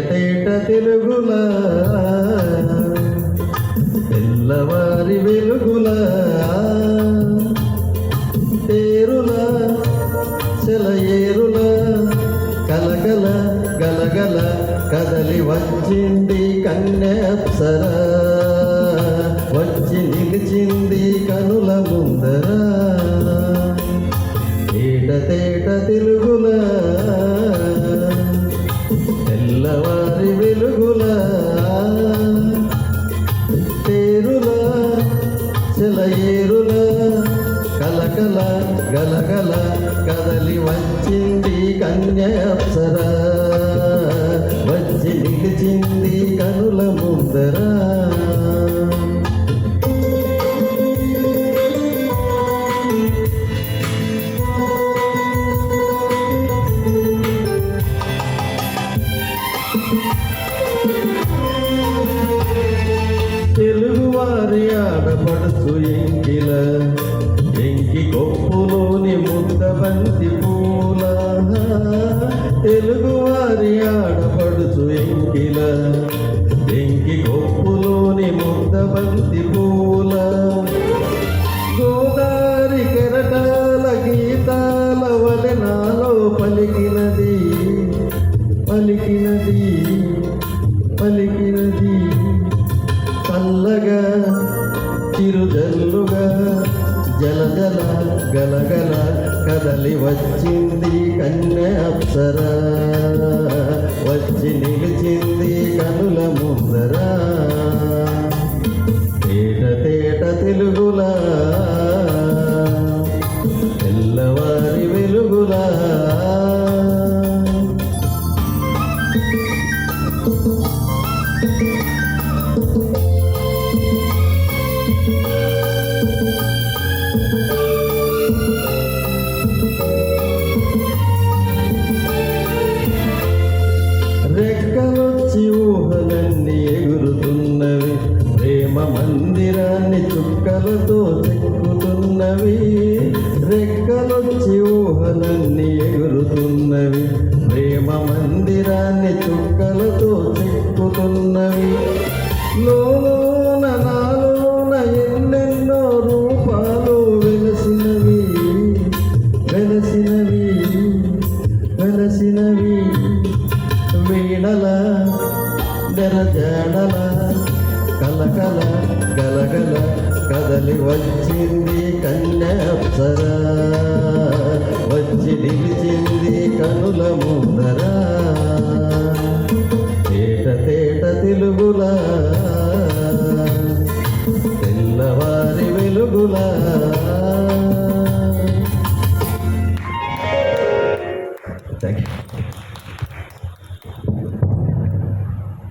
తేట తెలుగులా తెల్లవారి వెలుగులా తేరులా సెలయేరులా కలగల గలగల కదలి వచ్చింది కన్యాప్సరా వచ్చి నిలిచింది కనుల ముందరా తేట తెలుగులా తెల్లవారి వెలుగులా తేరులా సెలయేరులా కలకల గలగల కదలి వచ్చింది కన్యాప్సరా వచ్చి నిలిచింది కనుల ముందరా తెలుగువారి ఆడపడుచు ఎంకి కొప్పులోని ముద్దబంతి పూల తెలుగువారి ఆడపడుచు ఎంకి కొప్పులోని ముద్దబంతి పూల గోదారి కెరటాల గీతాల వలె నాలో పలికినది పలికినది పలికినది చల్లగా చిరుజల్లుగా జలజల గలగల కదలి వచ్చింది కన్యాప్సరా వచ్చి నిలిచింది కనుల ముందరా తేట తెలుగులా తెల్లవారి వెలుగులా రెక్కలొచ్చి ఊహలన్నీ ఎగురుతున్నవి ప్రేమ మందిరాన్ని చుక్కలతో చెక్కుతున్నవి రెక్కలొచ్చి ఊహలన్నీ ఎగురుతున్నవి ప్రేమ మందిరాన్ని చుక్కలతో చెక్కుతున్నవి లోన నాలోన ఎన్నెన్నో రూపాలు వెలసినవి వెలసినవి వెలసినవి వీణల నెరజాడల కలకల గలగల కదలి వచ్చింది కన్యాప్సరా వచ్చి నిలిచింది కనుల ముందరా తేట తెలుగులా తెల్లవారి వెలుగులా థ్యాంక్ యూ.